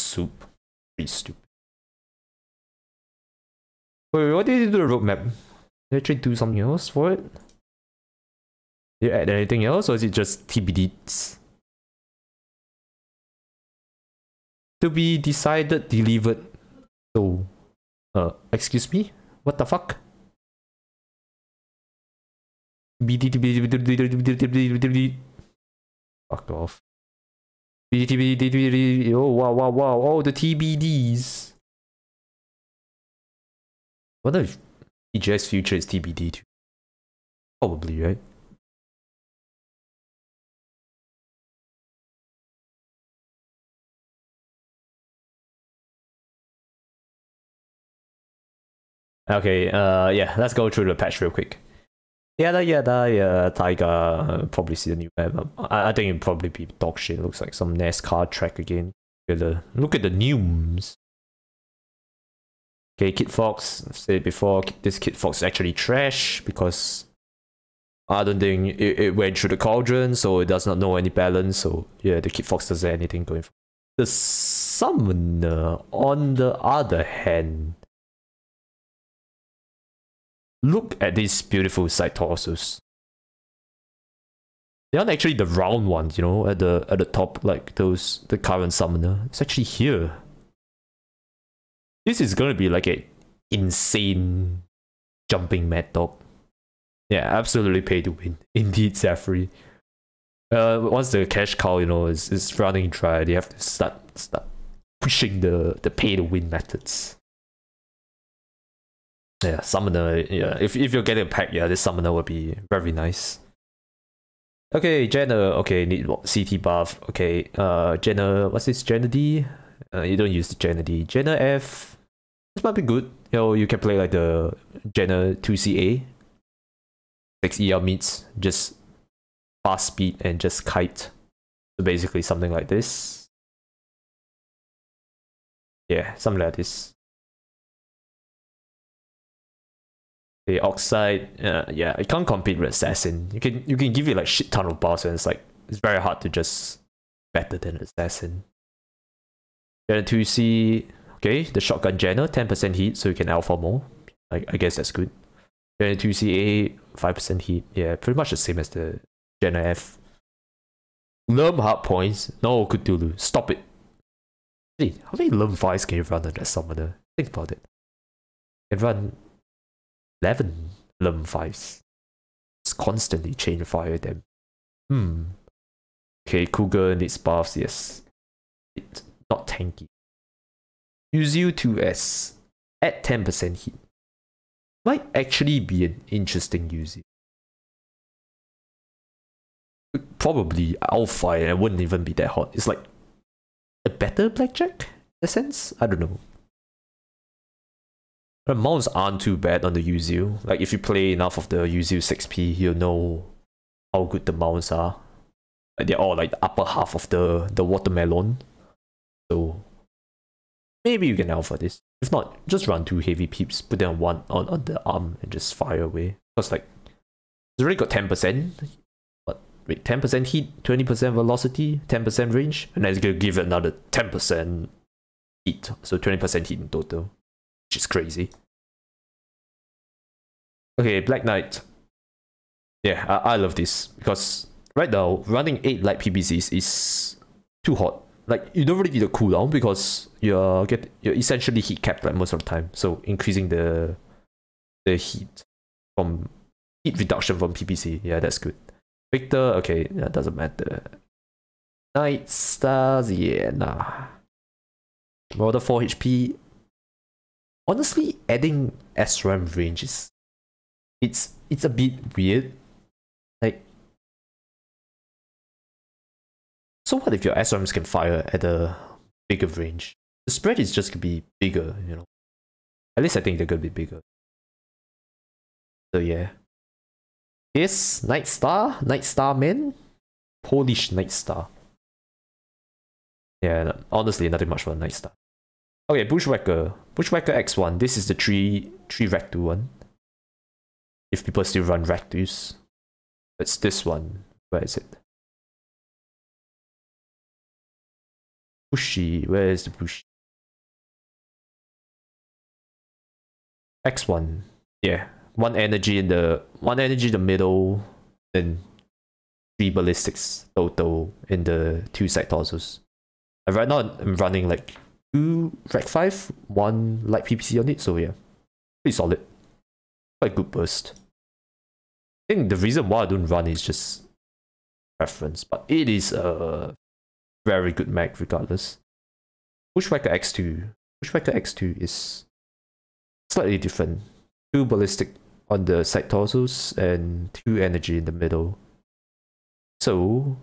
soup. Pretty stupid. Wait, what did you do the roadmap? Did you actually do something else for it? Did you add anything else, or is it just TBDs? To be decided, delivered. So, excuse me? What the fuck? Fuck off. Oh, wow. Oh, the TBDs. I wonder if EJS future is TBD too. Probably, right? Okay, yeah, let's go through the patch real quick. Yeah, Tiger, probably see the new map. I think it'll probably be dog shit. It looks like some NASCAR track again. Look at the neumes. Okay, Kid Fox, I've said it before, this Kid Fox is actually trash because I don't think it went through the cauldron, so it does not know any balance. So yeah, the Kid Fox doesn't have anything going for it. The Summoner, on the other hand, look at these beautiful side torsos. They aren't actually the round ones, you know, at the top, like the current Summoner. It's actually here. This is gonna be like a insane jumping Mad Dog. Yeah, absolutely pay to win. Indeed, Zafri. Once the cash cow, you know, is running dry, they have to start pushing the pay to win methods. Yeah, Summoner, yeah, if you're getting a pack, yeah, this Summoner would be very nice. Okay, Jenna, okay, need CT buff. Okay, Jenna, what's this? Jenna D? You don't use the Jenna D. Jenna F. This might be good. You know, you can play like the Jenna 2CA. 6 EL meets just fast speed and just kite. So basically something like this. Yeah, something like this. Okay, Oxide, yeah, it can't compete with Assassin. You can give it like shit ton of bars and it's very hard to just better than Assassin. Jenna 2C, okay, the shotgun Jenna, 10% heat, so you can alpha more. I guess that's good. Jenna 2CA, 5% heat. Yeah, pretty much the same as the Jenna F. Lerm hard points. No Cthulhu. Stop it. Hey, how many Lerm 5s can you run on that Summoner? Think about it. You can run 11 Lerm 5s. Just constantly chain fire them. Okay, Cougar needs buffs, yes. It's not tanky. Yuzu 2S at 10% heat. Might actually be an interesting Yuzu. Probably alpha and it wouldn't even be that hot. It's like a better blackjack in a sense? I don't know. The mounts aren't too bad on the Yuzu. Like if you play enough of the Yuzu 6P, you'll know how good the mounts are. Like they're all like the upper half of the watermelon. So maybe you can alpha this. If not, just run 2 heavy peeps, put them one on the arm and just fire away. Because like it's already got 10%. But wait, 10% heat, 20% velocity, 10% range, and then it's gonna give it another 10% heat. So 20% heat in total. Which is crazy. Okay, Black Knight. Yeah, I love this because right now running 8 light PBCs is too hot. Like you don't really need a cooldown because you're essentially heat capped like most of the time. So increasing the heat from heat reduction from PBC, yeah, that's good. Victor, okay, that doesn't matter. Night Stars, yeah, nah. Marauder 4 HP. Honestly, adding SRAM range is it's a bit weird. Like, so what if your SRAMs can fire at a bigger range? The spread is just gonna be bigger, you know. At least I think they're gonna be bigger. So yeah. Yes, Night Star man. Polish Night Star. Yeah, honestly, nothing much for a Night Star. Okay, Bushwacker X1. This is the 3 Rack 2 one. If people still run Rack 2s. It's this one. Where is it? Bushy, where is the Bushy? X1. Yeah. One energy in the middle, then 3 ballistics total in the 2 side torsos. And right now I'm running like 2 Rec 5, 1 light PPC on it, so yeah. Pretty solid. Quite good burst. I think the reason why I don't run is just preference, but it is a very good mag regardless. Bushwick X2. Bushwick X2 is slightly different. 2 ballistic on the side torsos and 2 energy in the middle. So,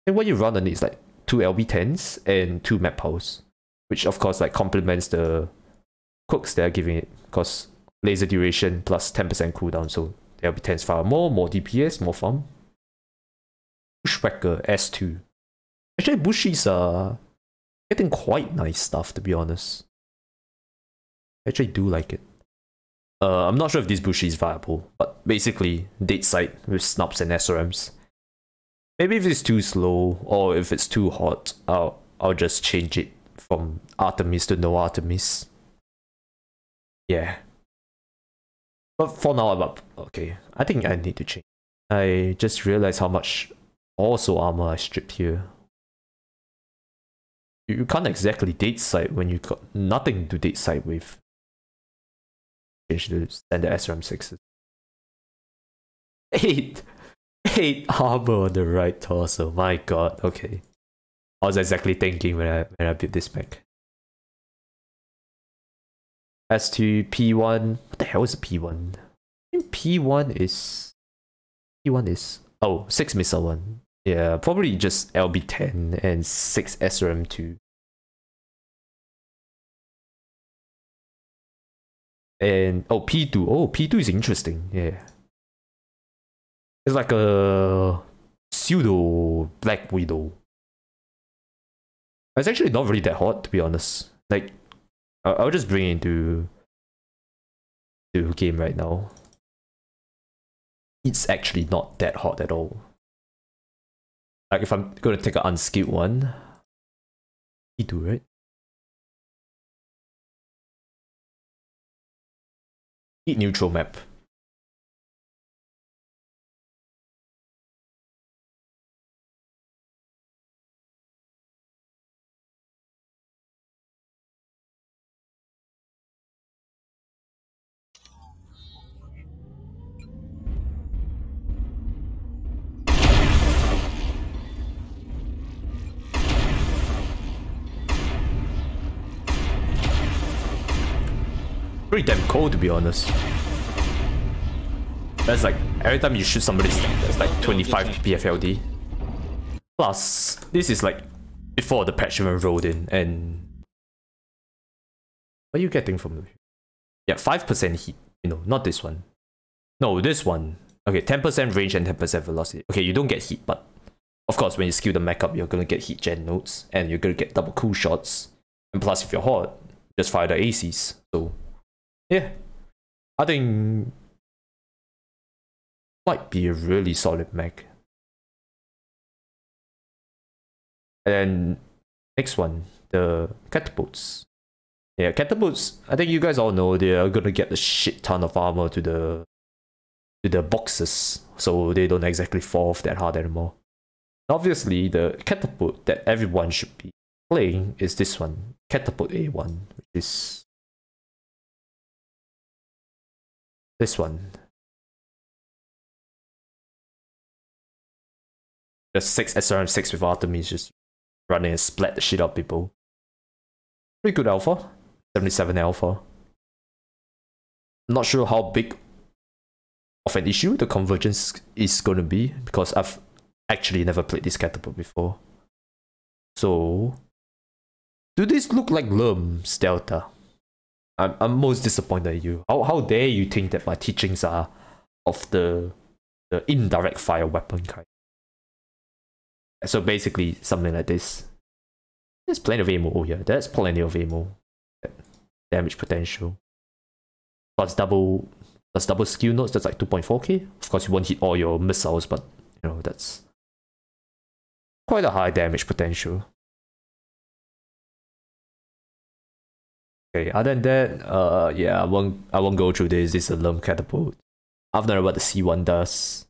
and what you run on it is like 2 LB10s and 2 map pulse, which of course like complements the quirks they are giving it, because laser duration plus 10% cooldown, so the LB10s fire more DPS, more farm. Bushwacker S2. Actually, Bushies are getting quite nice stuff, to be honest. I actually do like it. I'm not sure if this Bushy is viable, but basically, date sight with snubs and SRMs. Maybe if it's too slow, or if it's too hot, I'll just change it from Artemis to no Artemis. Yeah. But for now, I'm up. Okay, I think I need to change. I just realized how much also armor I stripped here. You can't exactly date sight when you got nothing to date sight with. Change the standard SRM6s. 8 armor on the right torso. My god, okay. I was exactly thinking when I built this mech. S2 P1. What the hell is a P1? I think P1 is oh, 6 missile one. Yeah, probably just LB10 and 6 SRM2. And oh, P2. Oh, P2 is interesting. Yeah. It's like a pseudo Black Widow. It's actually not really that hot, to be honest. Like, I'll just bring it into the game right now. It's actually not that hot at all. Like, if I'm going to take an unskilled one, P2, right? Heat neutral map. Pretty damn cold, to be honest. That's like every time you shoot somebody, that's like 25 PFLD. Plus, this is like before the patch even rolled in, and what are you getting from it? Yeah, 5% heat. You know, not this one. No, this one. Okay, 10% range and 10% velocity. Okay, you don't get heat, but of course, when you skill the mech up, you're gonna get heat gen nodes, and you're gonna get double cool shots. And plus, if you're hot, just fire the ACs. So, yeah, I think might be a really solid mech. And then next one, the Catapults. Yeah, Catapults, I think you guys all know they are gonna get a shit ton of armor to the boxes, so they don't exactly fall off that hard anymore. Obviously, the Catapult that everyone should be playing is this one, Catapult A1, which is this one. The 6 SRM6 with Artemis just running and splat the shit out of people. Pretty good alpha. 77 alpha. Not sure how big of an issue the convergence is going to be, because I've actually never played this Catapult before. So, do this look like Lerm's Delta? I'm most disappointed at you. How dare you think that my teachings are of the indirect fire weapon kind? So basically, something like this. There's plenty of ammo. Oh yeah, there's plenty of ammo. Damage potential. Plus double skill nodes, that's like 2.4k. Of course, you won't hit all your missiles, but you know, that's quite a high damage potential. Okay, other than that, yeah, I won't go through this. This is a lump catapult. I've known what the C1 does.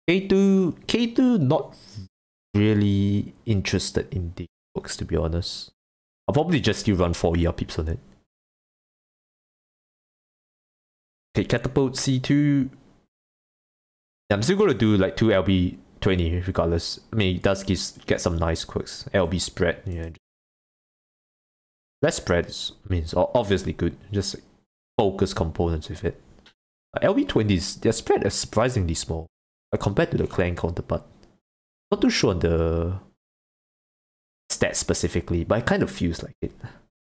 K2, not really interested in the books, to be honest. I'll probably just still run 4 ER peeps on it. Okay, Catapult C2. I'm still going to do like 2 LB20 regardless. I mean, it does get some nice quirks. LB spread, yeah. Less spread means obviously good. Just like, focus components with it. LB20s, their spread is surprisingly small compared to the clan counterpart. Not too sure on the stats specifically, but it kind of feels like it.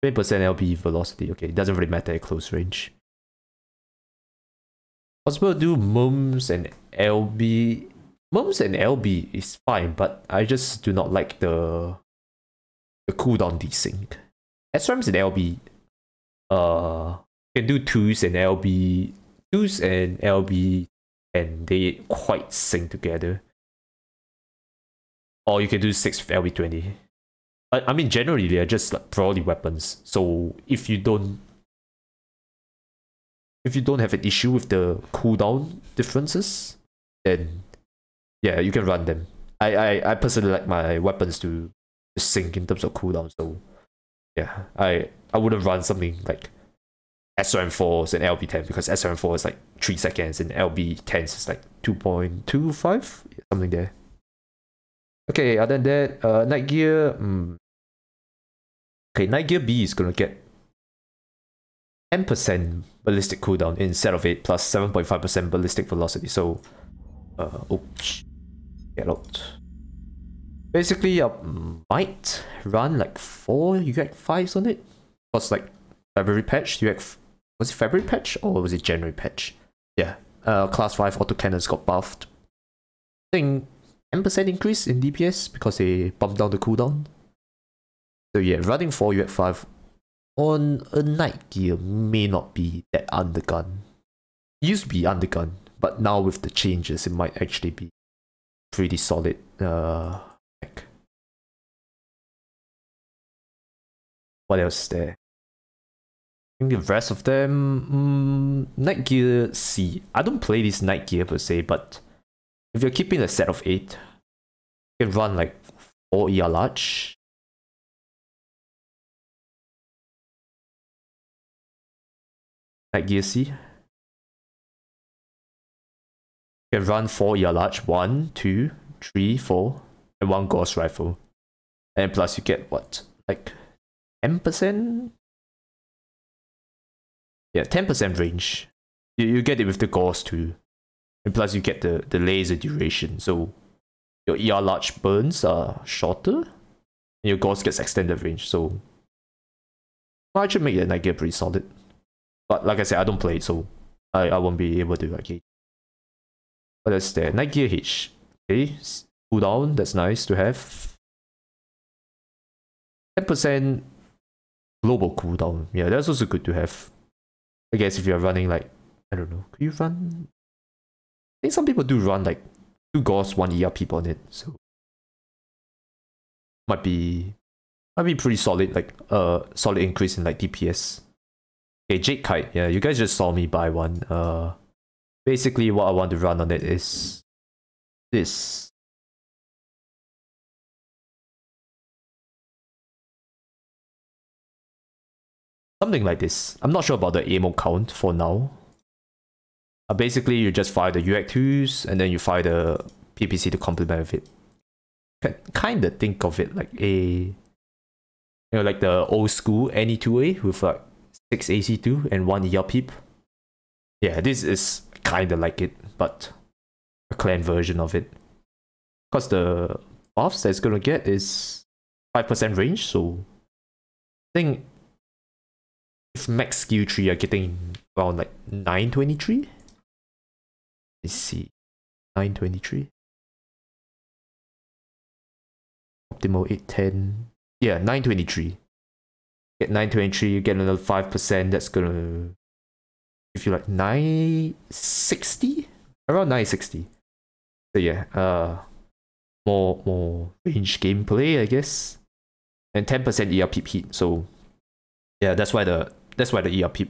20% LB velocity, okay, it doesn't really matter at close range. Possible to do mums and LB. Mums and LB is fine, but I just do not like the cooldown desync. SRAMs and LB, can do 2s and LB, and they quite sync together. Or you can do 6 with LB20. I mean, generally they are just like broadly weapons. So if you don't have an issue with the cooldown differences, then yeah, you can run them. I personally like my weapons to sync in terms of cooldown, so yeah, I wouldn't run something like SRM4s and LB10 because SRM4 is like 3 seconds and LB10 is like 2.25, something there. Okay, other than that, Night Gear, okay, Night Gear B is gonna get 10% ballistic cooldown instead of 8 plus 7.5% ballistic velocity. So, oops, get out. Basically, I might run like 4 UX5s on it. Because like February patch, was it February patch or was it January patch? Yeah, class 5 autocannons got buffed. I think 10% increase in DPS because they bumped down the cooldown. So yeah, running 4 UX5 on a Night Gear may not be that undergun. It used to be undergun, but now with the changes, it might actually be pretty solid. What else is there? I think the rest of them, Night Gear C. I don't play this Night Gear per se, but if you're keeping a set of 8, you can run like 4 ER large. Night Gear C. You can run 4 ER large, 1, 2, 3, 4, and 1 Gauss rifle. And plus you get what? Like 10%? Yeah, 10% range. You get it with the Gauss too. And plus you get the laser duration. So your ER large burns are shorter. And your Gauss gets extended range. So I should make the Night Gear pretty solid. But like I said, I don't play it, so I won't be able to like. What else is there? Night Gear H. Okay, cooldown, that's nice to have. 10% global cooldown. Yeah, that's also good to have. I guess if you're running like, I don't know, could you run? I think some people do run like 2 Gauss, 1 ER peep on it, so might be pretty solid, like solid increase in like DPS. Okay, Jade Kite, yeah, you guys just saw me buy one. Basically what I want to run on it is this. Something like this. I'm not sure about the ammo count for now. Basically, you just fire the UX2s and then you fire the PPC to complement with it. Can kind of think of it like a, like the old school NE2A with like 6 AC2 and 1 ER peep. Yeah, this is kind of like it, but a clan version of it. Because the buffs that it's gonna get is 5% range, so I think if max skill 3 are getting around like 923. Let's see, 923. Optimal 810. Yeah, 923. Get 923, you get another 5%. That's gonna give you like 960, around 960. So yeah, more range gameplay, I guess, and 10% ER peep heat. So yeah, that's why the That's why the ERP.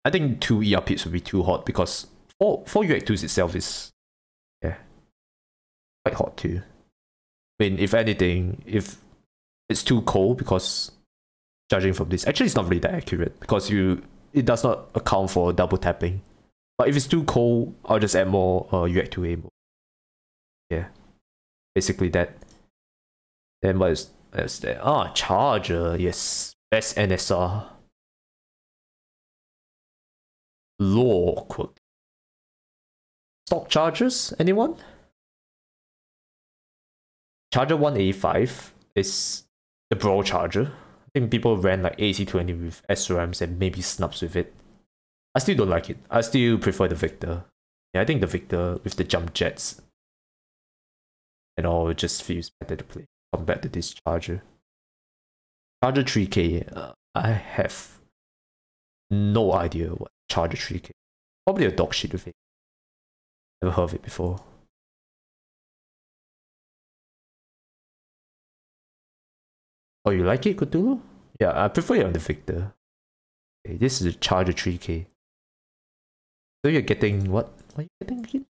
I think 2 ERPs would be too hot because 4 UX2s itself is quite hot too. I mean, if anything, if it's too cold, because judging from this, actually it's not really that accurate because it does not account for double tapping. But if it's too cold, I'll just add more UX2A mode. Yeah, basically that. Then what is there? Ah, charger. Yes, best NSR. Law quote. Stock chargers, anyone? Charger 185 is the Bro charger. I think people ran like AC20 with SRAMs and maybe snubs with it. I still don't like it. I still prefer the Victor. Yeah, I think the Victor with the jump jets and all, it just feels better to play compared to this charger. Charger 3K, I have no idea what Charger 3K. Probably a dog shit with it. Never heard of it before. Oh, you like it, Cthulhu? Yeah, I prefer it on the Victor. Okay, this is a Charger 3K. So you're getting what? What are you getting again?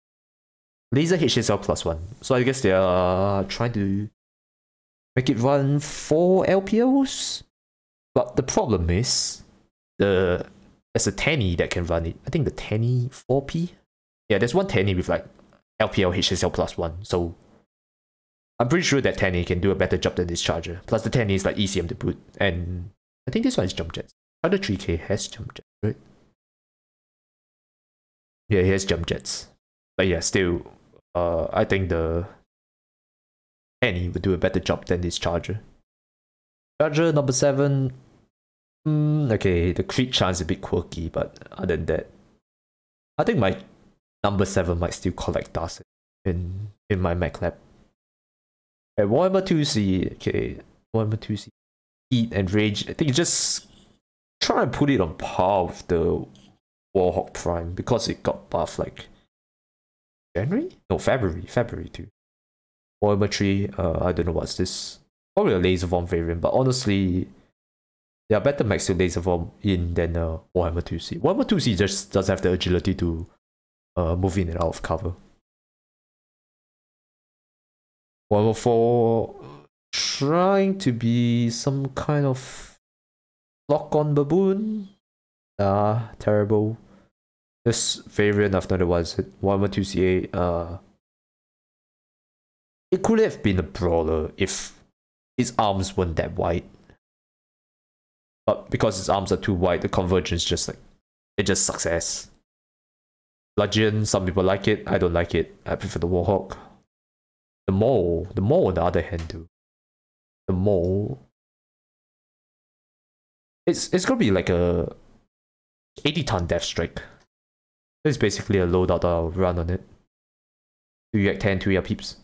Laser HSL +1. So I guess they are trying to make it run 4 LPLs. But the problem is there's a Tenny that can run it. I think the Tenny 4P. Yeah, there's one Tenny with like LPL HSL +1. So I'm pretty sure that Tenny can do a better job than this charger. Plus the Tenny is like ECM to boot. And I think this one is jump jets. Charger 3K has jump jets, right? Yeah, he has jump jets. But yeah, still, I think the Tenny would do a better job than this charger. Charger number 7. Okay, the crit chance is a bit quirky, but other than that, I think my number 7 might still collect dust in my Mac lab. Okay, Warhammer 2C, okay, Warhammer 2C, Heat and Rage. I think just try and put it on par with the Warhawk Prime because it got buffed like January? No, February too. Warhammer 3, I don't know what's this. Probably a laser bomb variant, but honestly, there are better max to laser bomb in than Warhammer 2C. Warhammer 2C just doesn't have the agility to move in and out of cover. Warhammer 4 trying to be some kind of lock-on baboon. Terrible. This variant of another one, Warhammer 2CA, it could have been a brawler if its arms weren't that wide. But because its arms are too wide, the convergence just like, it just sucks ass. Bludgeon, some people like it, I don't like it. I prefer the Warhawk. The Mole on the other hand too. The Mole, it's gonna be like a 80-ton death strike. It's basically a loadout I'll run on it. 2 UX 10, 2 peeps.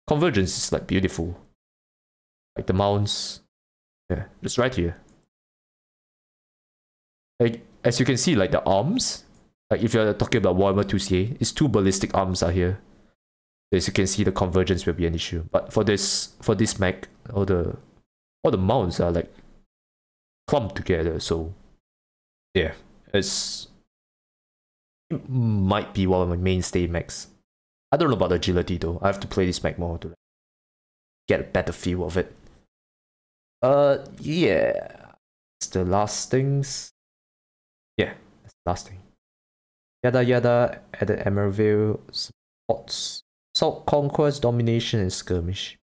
Convergence is like beautiful. Like the mounts. Yeah, just right here. Like, as you can see, like the arms, like if you're talking about Warhammer 2CA, it's 2 ballistic arms are here. As you can see, the convergence will be an issue. But for this mech, all the mounts are like clumped together, so yeah, it might be one of my mainstay mechs. I don't know about agility though. I have to play this mech more to get a better feel of it. Yeah, it's the last things. Yeah, that's the last thing. Yada yada, added Emeraldville, spots, Salt Conquest, Domination, and Skirmish.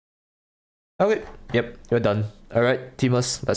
Okay, yep, you're done. Alright, teamers, let's